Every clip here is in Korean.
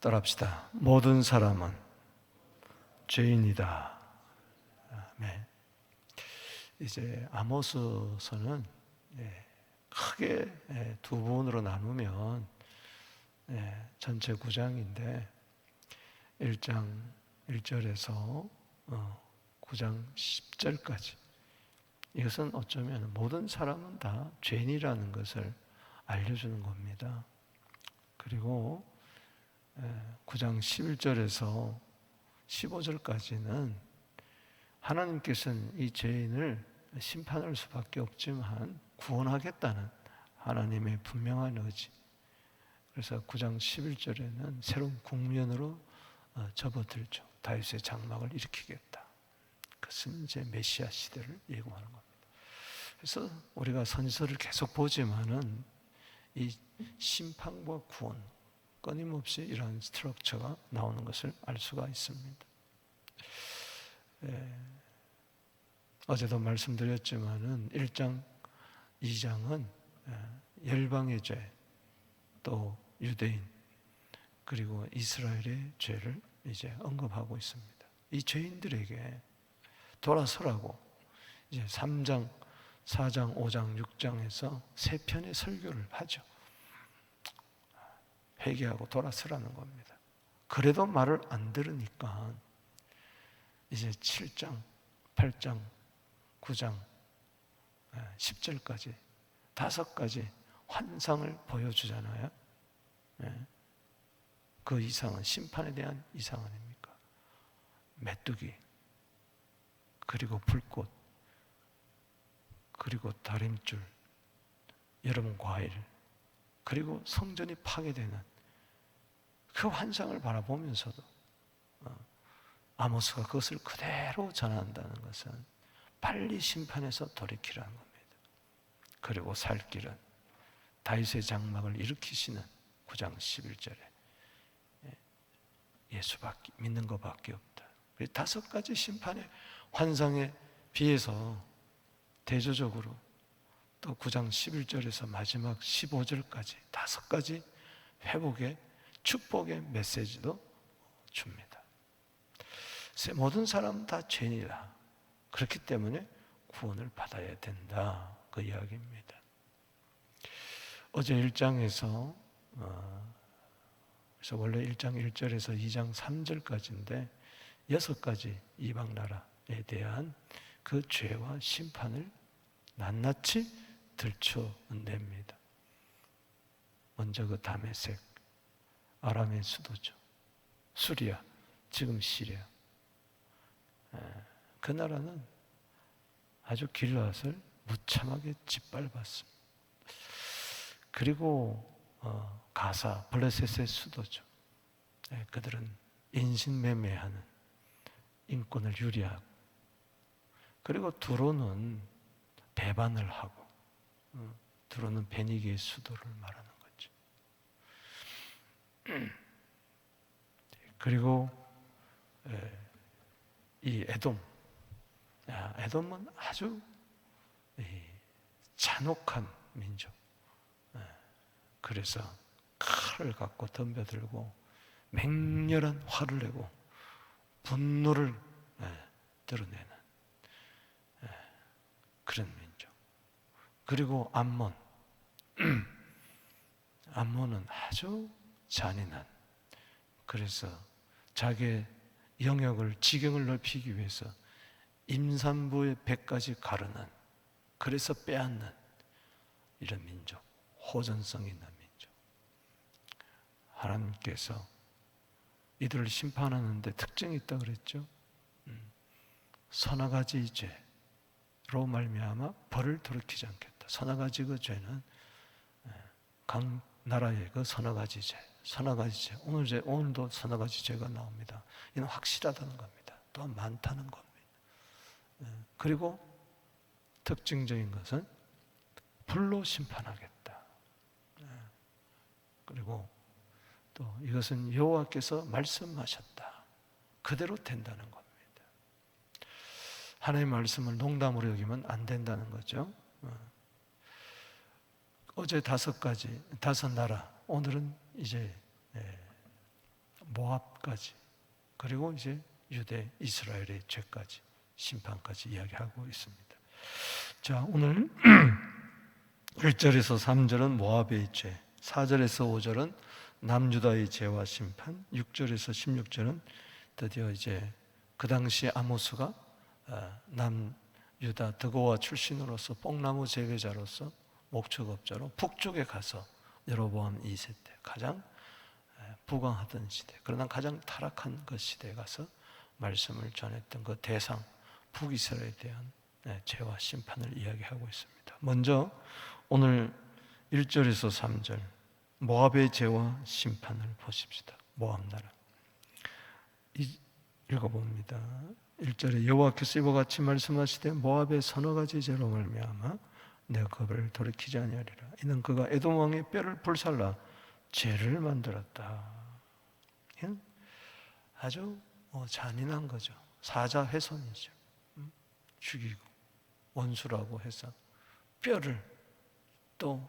따라합시다. 모든 사람은 죄인이다. 아멘. 이제 아모스서는 크게 두 부분으로 나누면 전체 9장인데 1장 1절에서 9장 10절까지, 이것은 어쩌면 모든 사람은 다 죄인이라는 것을 알려주는 겁니다. 그리고 9장 11절에서 15절까지는 하나님께서는 이 죄인을 심판할 수밖에 없지만 구원하겠다는 하나님의 분명한 의지. 그래서 9장 11절에는 새로운 국면으로 접어들죠. 다윗의 장막을 일으키겠다. 그것은 이제 메시아 시대를 예고하는 겁니다. 그래서 우리가 선지서를 계속 보지만은 이 심판과 구원, 끊임없이 이러한 스트럭처가 나오는 것을 알 수가 있습니다. 어제도 말씀드렸지만은 1장, 2장은 열방의 죄, 또 유대인, 그리고 이스라엘의 죄를 이제 언급하고 있습니다. 이 죄인들에게 돌아서라고 이제 3장, 4장, 5장, 6장에서 세 편의 설교를 하죠. 회개하고 돌아서라는 겁니다. 그래도 말을 안 들으니까 이제 7장, 8장, 9장, 10절까지 5가지 환상을 보여주잖아요. 그 이상은, 심판에 대한 이상은 아닙니까? 메뚜기, 그리고 불꽃, 그리고 다림줄, 여름 과일, 그리고 성전이 파괴되는 그 환상을 바라보면서도 아모스가 그것을 그대로 전한다는 것은 빨리 심판에서 돌이키라는 겁니다. 그리고 살 길은 다윗의 장막을 일으키시는 9장 11절에 예수밖에, 믿는 것밖에 없다. 5가지 심판의 환상에 비해서 대조적으로 또 9장 11절에서 마지막 15절까지 5가지 회복의 축복의 메시지도 줍니다. 모든 사람 다 죄인이다. 그렇기 때문에 구원을 받아야 된다. 그 이야기입니다. 어제 1장에서 그래서 원래 1장 1절에서 2장 3절까지인데 6가지 이방 나라에 대한 그 죄와 심판을 낱낱이 들춰냅니다. 먼저 그 다메섹, 아람의 수도죠. 수리아, 지금 시리아. 그 나라는 아주 길앗을 무참하게 짓밟았습니다. 그리고 가사, 블레셋의 수도죠. 그들은 인신매매하는, 인권을 유리하고, 그리고 두로는 배반을 하고, 두로는 베니게의 수도를 말하는 거죠. 그리고 이 에돔은 아주 잔혹한 민족. 그래서 칼을 갖고 덤벼들고 맹렬한 화를 내고 분노를 드러내는 그런 민족. 그리고 암몬은 아주 잔인한, 그래서 자기의 영역을, 지경을 넓히기 위해서 임산부의 배까지 가르는, 그래서 빼앗는 이런 민족, 호전성 있는 민족. 하나님께서 이들을 심판하는데 특징이 있다고 그랬죠. 서너 가지 죄로 말미암아 벌을 돌이키지 않겠다. 서너 가지 그 죄는 각 나라의 그 서너 가지 죄, 서너 가지 죄. 오늘도 서너 가지 죄가 나옵니다. 이는 확실하다는 겁니다. 또한 많다는 겁니다. 그리고 특징적인 것은 불로 심판하겠다. 그리고 또 이것은 여호와께서 말씀하셨다. 그대로 된다는 겁니다. 하나님의 말씀을 농담으로 여기면 안 된다는 거죠. 어제 5가지, 5 나라, 오늘은 이제 모압까지, 그리고 이제 유대 이스라엘의 죄까지, 심판까지 이야기하고 있습니다. 자, 오늘 1절에서 3절은 모압의 죄, 4절에서 5절은 남유다의 죄와 심판, 6절에서 16절은 드디어 이제 그 당시 아모스가 남유다 드고와 출신으로서 뽕나무 재배자로서 목축업자로 북쪽에 가서 여로보암 2세 때 가장 부강하던 시대, 그러나 가장 타락한 그 시대에 가서 말씀을 전했던 그 대상 북이스라엘에 대한 죄와 심판을 이야기하고 있습니다. 먼저 오늘 1절에서 3절 모압의 죄와 심판을 보십시다. 모압 나라 읽어봅니다. 1절에 여호와께서 이와 같이 말씀하시되 모압의 서너 가지 죄로 말미암아 내가 그를 돌이키지 아니하리라. 이는 그가 에돔 왕의 뼈를 불살라 죄를 만들었다. 이건 아주 잔인한 거죠. 사자훼손이죠. 죽이고 원수라고 해서 뼈를 또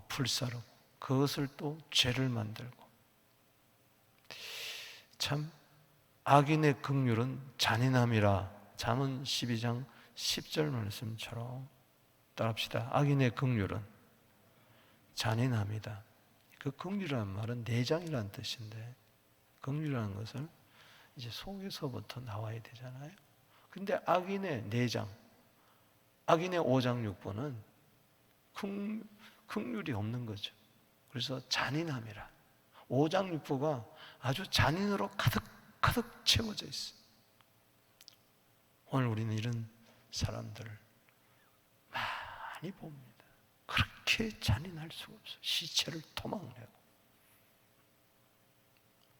불사르고 그것을 또 죄를 만들고, 참 악인의 긍휼은 잔인함이라. 잠언 12장 10절 말씀처럼 따라합시다. 악인의 긍휼은 잔인함이다. 그 긍휼이라는 말은 내장이라는 뜻인데, 긍휼이라는 것은 이제 속에서부터 나와야 되잖아요. 근데 악인의 내장, 악인의 오장육부는 긍휼이 없는 거죠. 그래서 잔인함이라. 오장육부가 아주 잔인으로 가득 채워져 있어요. 오늘 우리는 이런 사람들을 많이 봅니다. 그렇게 잔인할 수가 없어요. 시체를 토막내고.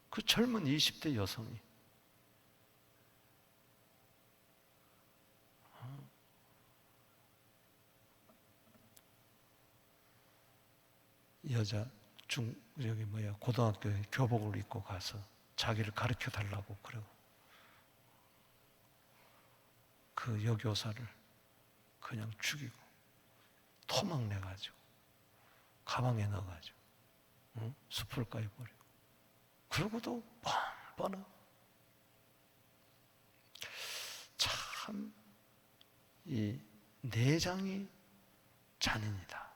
그 젊은 20대 여성이 여자 고등학교에 교복을 입고 가서 자기를 가르쳐 달라고 그러고, 그 여교사를 그냥 죽이고 토막 내가지고 가방에 넣어가지고 수풀가에 버리고, 그러고도 뻔뻔하고. 참 이 내장이 잔인이다.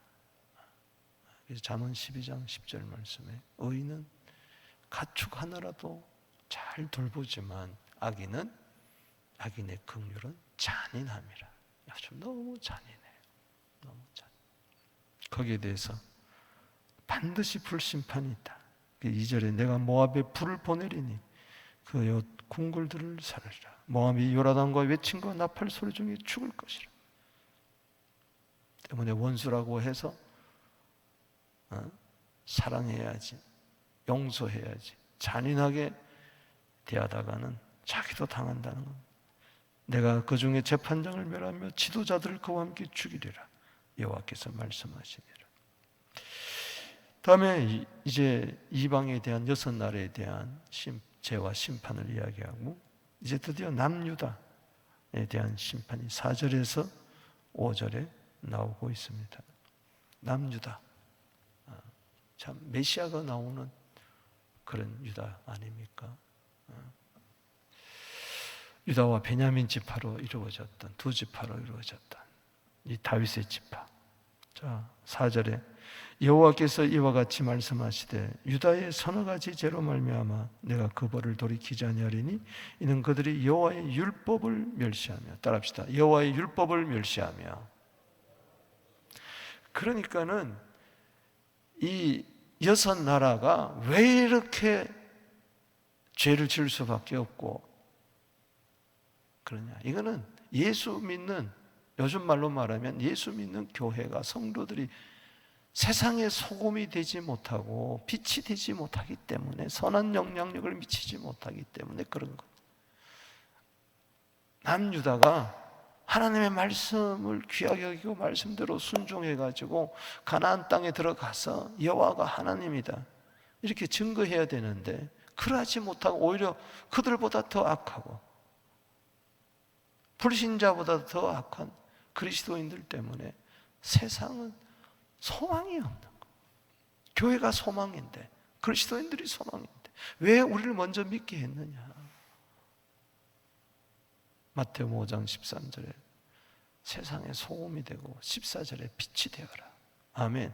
그래서 잠언 12장 10절 말씀에 의인은 가축 하나라도 잘 돌보지만 악인의 긍휼은 잔인함이라. 좀 너무 잔인해요. 너무 잔인. 거기에 대해서 반드시 불심판이 있다. 2절에 내가 모압에 불을 보내리니 그 궁궐들을 살리라. 모압이 요라단과 외침과 나팔 소리 중에 죽을 것이라. 때문에 원수라고 해서 사랑해야지, 용서해야지, 잔인하게 대하다가는 자기도 당한다는 겁니다. 내가 그 중에 재판장을 멸하며 지도자들을 그와 함께 죽이리라. 여호와께서 말씀하시니라. 다음에 이제 이방에 대한 6나라에 대한 죄와 심판을 이야기하고, 이제 드디어 남유다에 대한 심판이 4절에서 5절에 나오고 있습니다. 남유다, 참 메시아가 나오는 그런 유다 아닙니까? 유다와 베냐민 지파로 이루어졌던, 두 지파로 이루어졌던 이 다윗의 지파. 자, 4절에 여호와께서 이와 같이 말씀하시되 유다의 서너 가지 죄로 말미암아 내가 그 벌을 돌이키지 아니하리니 이는 그들이 여호와의 율법을 멸시하며, 따라합시다. 여호와의 율법을 멸시하며. 그러니까는 이 6나라가 왜 이렇게 죄를 지을 수밖에 없고 그러냐? 이거는 예수 믿는, 요즘 말로 말하면 예수 믿는 교회가, 성도들이 세상의 소금이 되지 못하고 빛이 되지 못하기 때문에, 선한 영향력을 미치지 못하기 때문에 그런 것. 남유다가 하나님의 말씀을 귀하게 여기고 말씀대로 순종해가지고 가나안 땅에 들어가서 여호와가 하나님이다 이렇게 증거해야 되는데, 그러하지 못하고 오히려 그들보다 더 악하고 불신자보다 더 악한 그리스도인들 때문에 세상은 소망이 없는 거예요. 교회가 소망인데, 그리스도인들이 소망인데 왜 우리를 먼저 믿게 했느냐? 마태복음 5장 13절에 세상의 소금이 되고 14절에 빛이 되어라. 아멘.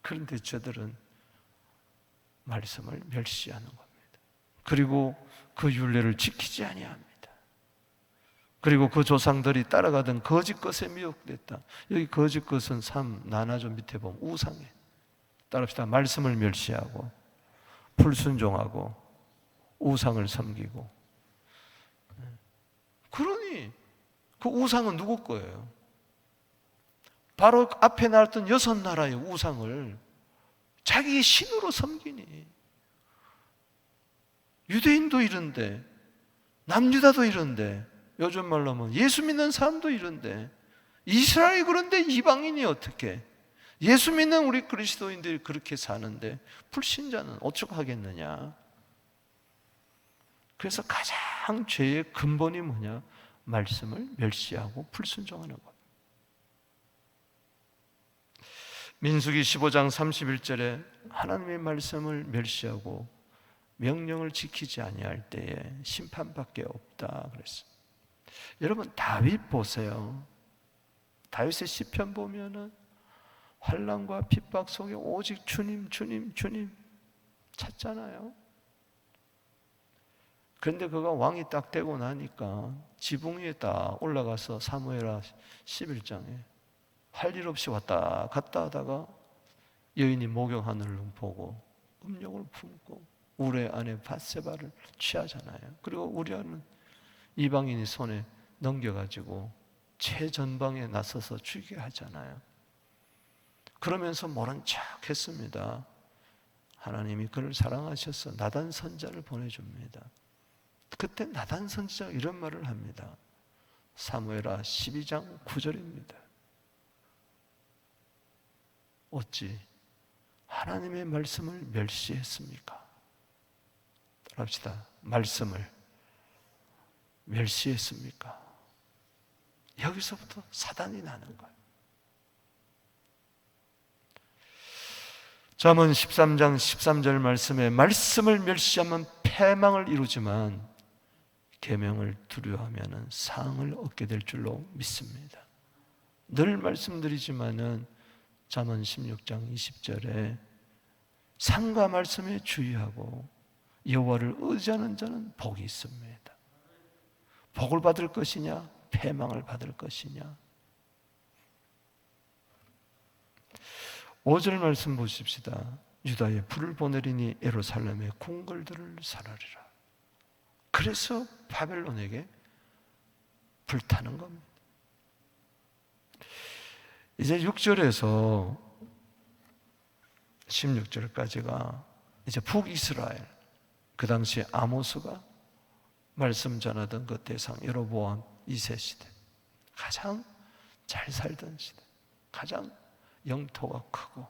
그런데 저들은 말씀을 멸시하는 겁니다. 그리고 그 율례를 지키지 아니합니다. 그리고 그 조상들이 따라가던 거짓 것에 미혹됐다. 여기 거짓 것은 3 나눠 밑에 보면 우상에 따릅시다. 말씀을 멸시하고 불순종하고 우상을 섬기고. 그러니 그 우상은 누구 거예요? 바로 앞에 나왔던 6 나라의 우상을 자기 신으로 섬기니. 유대인도 이런데, 남유다도 이런데, 요즘 말로 하면 예수 믿는 사람도 이런데, 이스라엘이 그런데 이방인이 어떻게? 예수 믿는 우리 그리스도인들이 그렇게 사는데 불신자는 어쩌하겠느냐? 그래서 가장 죄의 근본이 뭐냐? 말씀을 멸시하고 불순종하는 것. 민수기 15장 31절에 하나님의 말씀을 멸시하고 명령을 지키지 아니할 때에 심판밖에 없다 그랬어요. 여러분 다윗 보세요. 다윗의 시편 보면은 환난과 핍박 속에 오직 주님, 주님, 주님 찾잖아요. 그런데 그가 왕이 딱 되고 나니까 지붕 위에 딱 올라가서 사무엘하 11장에 할 일 없이 왔다 갔다 하다가 여인이 목욕하는 걸 보고 음욕을 품고 우레 아내 밧세바를 취하잖아요. 그리고 우리아는 이방인이 손에 넘겨가지고 최전방에 나서서 죽이게 하잖아요. 그러면서 모른 척 했습니다. 하나님이 그를 사랑하셔서 나단 선자를 보내줍니다. 그때 나단 선지자가 이런 말을 합니다. 사무엘하 12장 9절입니다. 어찌 하나님의 말씀을 멸시했습니까? 따라합시다. 말씀을 멸시했습니까? 여기서부터 사단이 나는 거예요. 잠언 13장 13절 말씀에 말씀을 멸시하면 패망을 이루지만 계명을 두려워하면 상을 얻게 될 줄로 믿습니다. 늘 말씀드리지만은 잠언 16장 20절에 상과 말씀에 주의하고 여호와를 의지하는 자는 복이 있습니다. 복을 받을 것이냐 패망을 받을 것이냐. 5절 말씀 보십시다. 유다에 불을 보내리니 예루살렘의 궁궐들을 살하리라. 그래서 바벨론에게 불타는 겁니다. 이제 6절에서 16절까지가 이제 북이스라엘, 그 당시에 아모스가 말씀 전하던 그 대상 여로보암 2세 시대, 가장 잘 살던 시대, 가장 영토가 크고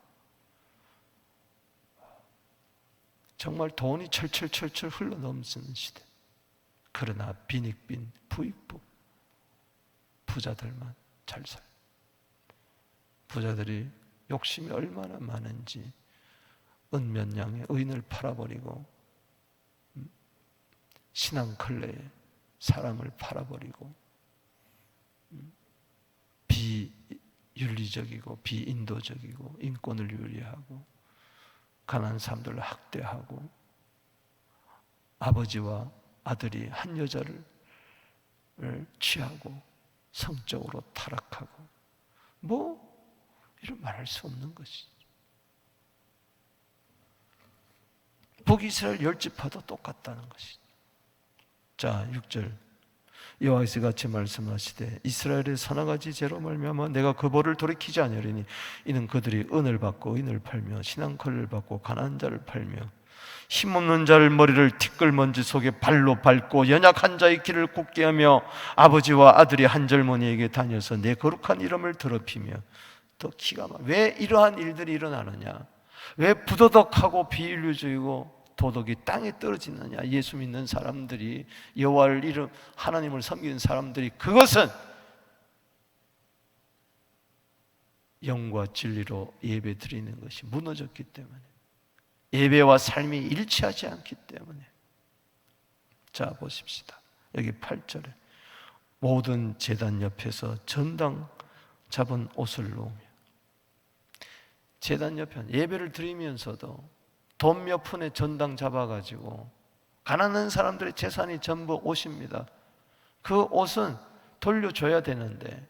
정말 돈이 철철철철 흘러넘치는 시대. 그러나 빈익빈 부익부, 부자들만 잘 살아요. 부자들이 욕심이 얼마나 많은지 은몇 냥의 의인을 팔아버리고 신앙컬레에 사람을 팔아버리고 비윤리적이고 비인도적이고 인권을 유리하고 가난한 사람들을 학대하고 아버지와 아들이 한 여자를 취하고 성적으로 타락하고 뭐 이런 말할 수 없는 것이죠. 북이스라엘 10지파도 똑같다는 것이죠. 자 6절 여호와께서 같이 말씀하시되 이스라엘의 서너가지 죄로 말미암아 내가 그 벌을 돌이키지 아니하리니 이는 그들이 은을 받고 의인을 팔며 신앙컬을 받고 가난한 자를 팔며 힘없는 자를 머리를 티끌먼지 속에 발로 밟고 연약한 자의 길을 굳게 하며 아버지와 아들이 한 젊은이에게 다녀서 내 거룩한 이름을 더럽히며 또 기가 막 왜 이러한 일들이 일어나느냐? 왜 부도덕하고 비인륜적이고 도덕이 땅에 떨어지느냐? 예수 믿는 사람들이 여호와를 이름 하나님을 섬기는 사람들이 그것은 영과 진리로 예배 드리는 것이 무너졌기 때문에 예배와 삶이 일치하지 않기 때문에. 자, 보십시다. 여기 8절에 모든 제단 옆에서 전당 잡은 옷을 놓으며, 제단 옆에 예배를 드리면서도 돈 몇 푼에 전당 잡아가지고 가난한 사람들의 재산이 전부 옷입니다. 그 옷은 돌려줘야 되는데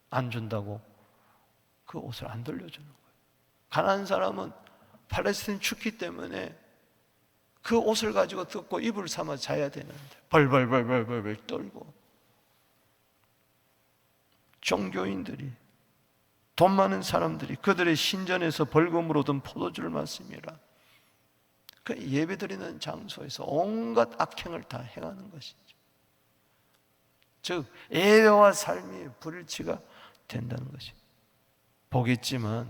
안 준다고 그 옷을 안 돌려주는 거예요. 가난한 사람은 팔레스타인 춥기 때문에 그 옷을 가지고 뜯고 이불 삼아 자야 되는데 벌벌벌벌벌 떨고, 종교인들이, 돈 많은 사람들이 그들의 신전에서 벌금으로 얻은 포도주를 마십니다. 그 예배드리는 장소에서 온갖 악행을 다 행하는 것이죠. 즉 예배와 삶이 불일치가 된다는 것입니다. 보겠지만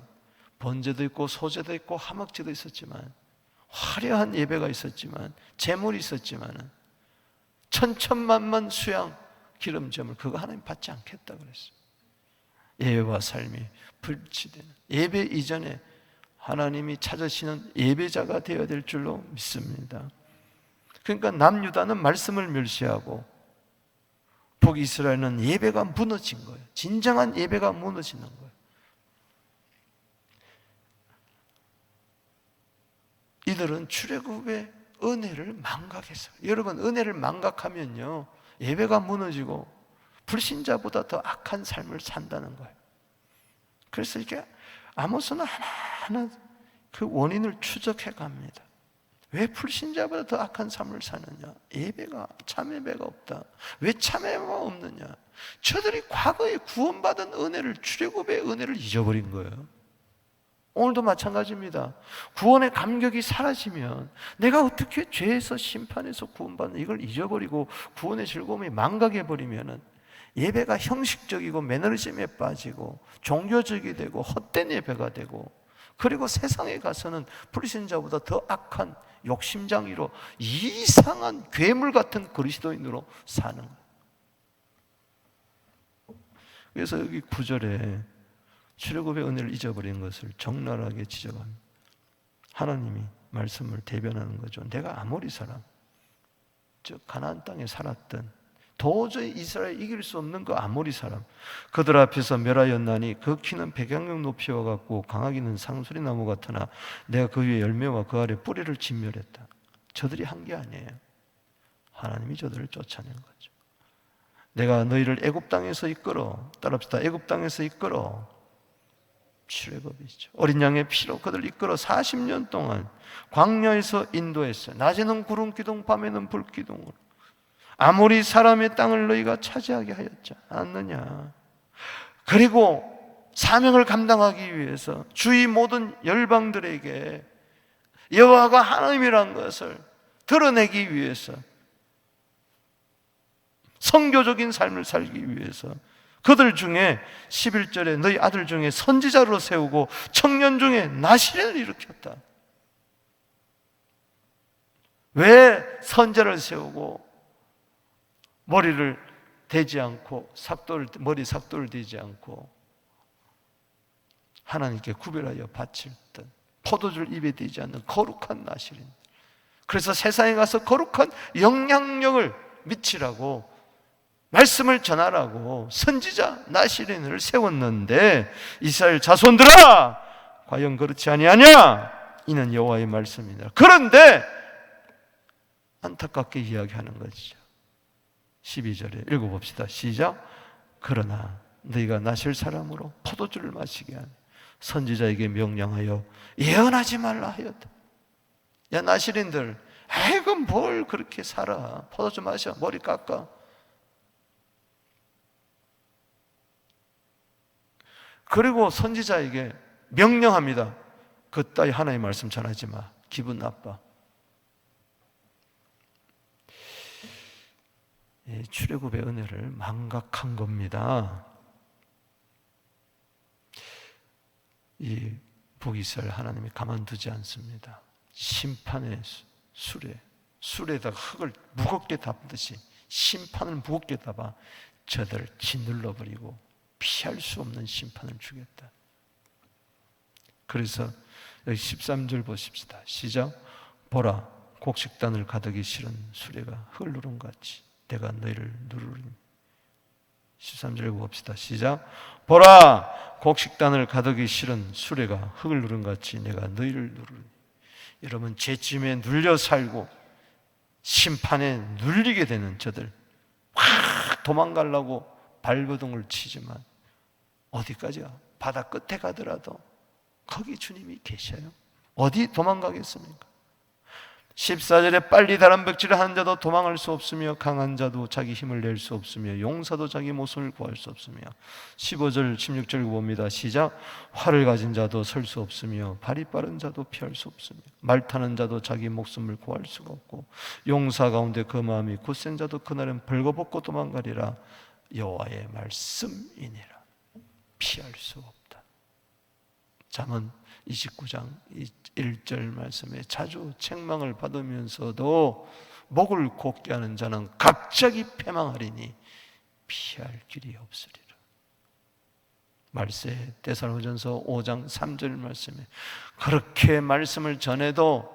번제도 있고 소제도 있고 화목제도 있었지만, 화려한 예배가 있었지만, 제물이 있었지만 천천만만 수양 기름점을 그거 하나님 받지 않겠다 그랬어요. 예배와 삶이 불일치되는, 예배 이전에 하나님이 찾으시는 예배자가 되어야 될 줄로 믿습니다. 그러니까 남유다는 말씀을 멸시하고 북이스라엘은 예배가 무너진 거예요. 진정한 예배가 무너지는 거예요. 이들은 출애굽의 은혜를 망각했어요. 여러분, 은혜를 망각하면요 예배가 무너지고 불신자보다 더 악한 삶을 산다는 거예요. 그래서 이렇게 아모스는 하나하나 그 원인을 추적해 갑니다. 왜 불신자보다 더 악한 삶을 사느냐? 예배가, 참예배가 없다. 왜 참예배가 없느냐? 저들이 과거에 구원받은 은혜를, 출애굽의 은혜를 잊어버린 거예요. 오늘도 마찬가지입니다. 구원의 감격이 사라지면 내가 어떻게 죄에서 심판에서 구원받는 이걸 잊어버리고 구원의 즐거움이 망각해버리면 예배가 형식적이고 매너리즘에 빠지고 종교적이 되고 헛된 예배가 되고, 그리고 세상에 가서는 불신자보다 더 악한 욕심장이로 이상한 괴물 같은 그리스도인으로 사는 거예요. 그래서 여기 9절에 출애굽의 은혜를 잊어버린 것을 적나라하게 지적합니다. 하나님이 말씀을 대변하는 거죠. 내가 아모리 사람, 즉 가나안 땅에 살았던, 도저히 이스라엘 이길 수 없는 그 아모리 사람, 그들 앞에서 멸하였나니 그 키는 백양경 높이와 같고 강하기는 상수리 나무 같으나 내가 그 위에 열매와 그 아래 뿌리를 진멸했다. 저들이 한 게 아니에요. 하나님이 저들을 쫓아낸 거죠. 내가 너희를 애굽 땅에서 이끌어, 따라합시다, 애굽 땅에서 이끌어, 출애굽이죠. 어린 양의 피로 그들 이끌어 40년 동안 광야에서 인도했어요. 낮에는 구름 기둥, 밤에는 불 기둥으로. 아모리 사람의 땅을 너희가 차지하게 하였지 않느냐. 그리고 사명을 감당하기 위해서 주위 모든 열방들에게 여호와가 하나님이라는 것을 드러내기 위해서, 선교적인 삶을 살기 위해서 그들 중에 11절에 너희 아들 중에 선지자로 세우고 청년 중에 나시린을 일으켰다. 왜 선지자를 세우고 머리를 대지 않고 머리 삭도를 대지 않고 하나님께 구별하여 바칠 듯 포도주를 입에 대지 않는 거룩한 나시린, 그래서 세상에 가서 거룩한 영향력을 미치라고 말씀을 전하라고 선지자 나시린을 세웠는데, 이스라엘 자손들아 과연 그렇지 아니하냐? 이는 여호와의 말씀이다. 그런데 안타깝게 이야기하는 것이죠. 12절에 읽어봅시다. 시작. 그러나 너희가 나실 사람으로 포도주를 마시게 하니 선지자에게 명령하여 예언하지 말라 하였다. 야 나실인들, 아이고 뭘 그렇게 살아, 포도주 마셔, 머리 깎아. 그리고 선지자에게 명령합니다. 그따위 하나님의 말씀 전하지 마, 기분 나빠. 출애굽의 은혜를 망각한 겁니다. 이 북이스라엘 하나님이 가만두지 않습니다. 심판의 술에다가 흙을 무겁게 담듯이 심판을 무겁게 담아 저들을 짓눌러버리고 피할 수 없는 심판을 주겠다. 그래서 여기 13절 보십시다. 시작. 보라, 곡식단을 가득히 실은 수레가 흙을 누른 같이 내가 너희를 누르리니. 13절 봅시다. 시작. 보라, 곡식단을 가득히 실은 수레가 흙을 누른 같이 내가 너희를 누르리니. 여러분, 죄짐에 눌려 살고 심판에 눌리게 되는 저들, 확 도망가려고 발버둥을 치지만 어디까지야? 바다 끝에 가더라도 거기 주님이 계셔요. 어디 도망가겠습니까? 14절에 빨리 다른 벽지를 하는 자도 도망할 수 없으며 강한 자도 자기 힘을 낼 수 없으며 용사도 자기 목숨을 구할 수 없으며. 15절 16절 봅니다. 시작. 활을 가진 자도 설 수 없으며 발이 빠른 자도 피할 수 없으며 말 타는 자도 자기 목숨을 구할 수가 없고 용사 가운데 그 마음이 굳센 자도 그날은 벌거벗고 도망가리라. 여호와의 말씀이니라. 피할 수 없다. 잠언 29장 1절 말씀에 자주 책망을 받으면서도 목을 곧게 하는 자는 갑자기 패망하리니 피할 길이 없으리라. 말세 데살로니가전서 5장 3절 말씀에 그렇게 말씀을 전해도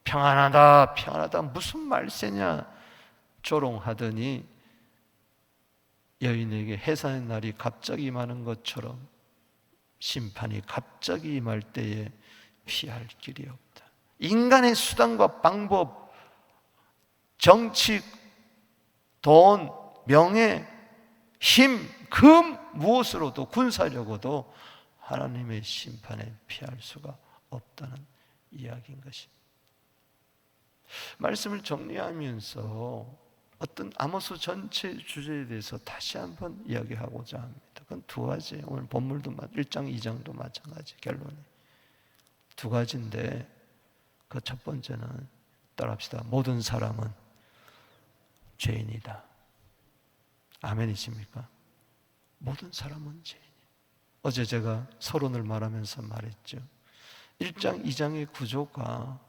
평안하다 평안하다 무슨 말세냐 조롱하더니 여인에게 해산의 날이 갑자기 임하는 것처럼 심판이 갑자기 임할 때에 피할 길이 없다. 인간의 수단과 방법, 정치, 돈, 명예, 힘, 금 무엇으로도 군사력으로도 하나님의 심판에 피할 수가 없다는 이야기인 것입니다. 말씀을 정리하면서 어떤 아모스 전체 주제에 대해서 다시 한번 이야기하고자 합니다. 그건 두 가지. 오늘 본문도 1장, 2장도 마찬가지. 결론이 두 가지인데 그 첫 번째는 따라합시다. 모든 사람은 죄인이다. 아멘이십니까? 모든 사람은 죄인이다. 어제 제가 서론을 말하면서 말했죠. 1장, 2장의 구조가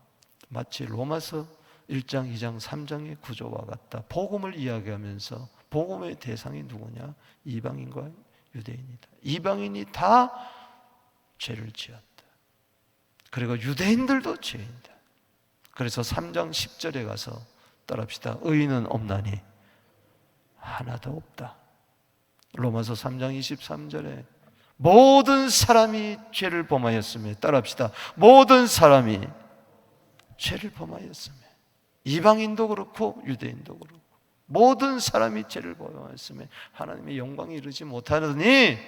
마치 로마서 1장, 2장, 3장의 구조와 같다. 복음을 이야기하면서 복음의 대상이 누구냐? 이방인과 유대인이다. 이방인이 다 죄를 지었다. 그리고 유대인들도 죄인이다. 그래서 3장 10절에 가서 따라합시다. 의인은 없나니 하나도 없다. 로마서 3장 23절에 모든 사람이 죄를 범하였으며 따라합시다. 모든 사람이 죄를 범하였으며 이방인도 그렇고 유대인도 그렇고 모든 사람이 죄를 범하였으며 하나님의 영광에 이르지 못하더니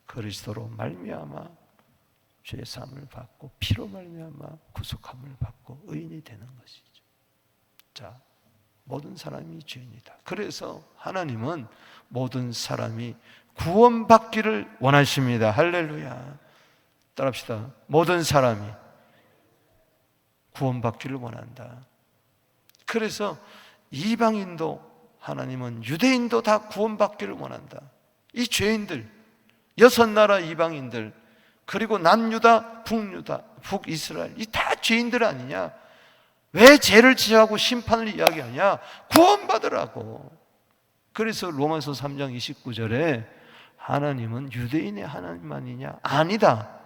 그리스도로 말미암아 죄 사함을 받고 피로 말미암아 구속함을 받고 의인이 되는 것이죠. 자, 모든 사람이 죄인이다. 그래서 하나님은 모든 사람이 구원받기를 원하십니다. 할렐루야. 따라합시다. 모든 사람이 구원받기를 원한다. 그래서 이방인도 하나님은 유대인도 다 구원받기를 원한다. 이 죄인들, 6나라 이방인들, 그리고 남유다, 북유다, 북이스라엘, 이 다 죄인들 아니냐? 왜 죄를 지하고 심판을 이야기하냐? 구원받으라고. 그래서 로마서 3장 29절에 하나님은 유대인의 하나님만이냐? 아니다.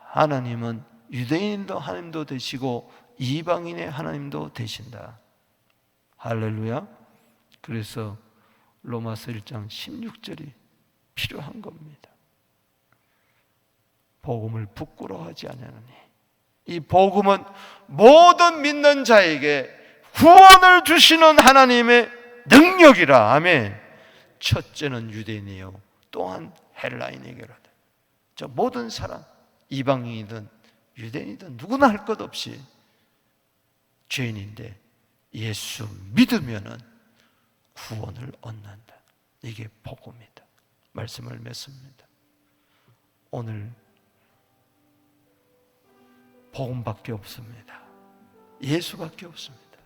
하나님은 유대인도 하나님도 되시고 이방인의 하나님도 되신다. 할렐루야. 그래서 로마서 1장 16절이 필요한 겁니다. 복음을 부끄러워하지 않으니 이 복음은 모든 믿는 자에게 구원을 주시는 하나님의 능력이라. 아멘. 첫째는 유대인이요 또한 헬라인에게로다. 저 모든 사람, 이방인이든 유대인이든 누구나 할 것 없이 죄인인데 예수 믿으면은 구원을 얻는다. 이게 복음이다. 말씀을 맺습니다. 오늘 복음밖에 없습니다. 예수밖에 없습니다.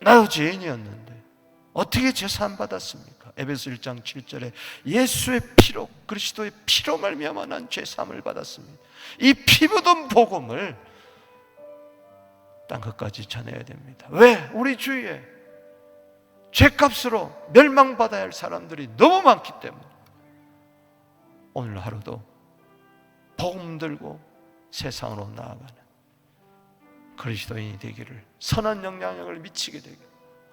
나도 죄인이었는데 어떻게 제사함 받았습니까? 에베소 1장 7절에 예수의 피로, 그리스도의 피로 말미암아 난 제사함을 받았습니다. 이 피 묻은 복음을 땅 끝까지 전해야 됩니다. 왜? 우리 주위에 죄값으로 멸망받아야 할 사람들이 너무 많기 때문에 오늘 하루도 복음 들고 세상으로 나아가는 그리스도인이 되기를, 선한 영향력을 미치게 되기를,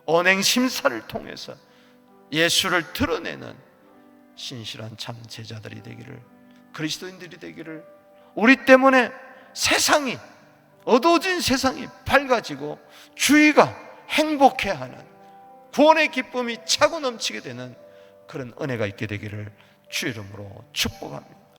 언행 심사를 통해서 예수를 드러내는 신실한 참 제자들이 되기를, 그리스도인들이 되기를, 우리 때문에 세상이, 어두워진 세상이 밝아지고 주위가 행복해하는 구원의 기쁨이 차고 넘치게 되는 그런 은혜가 있게 되기를 주 이름으로 축복합니다.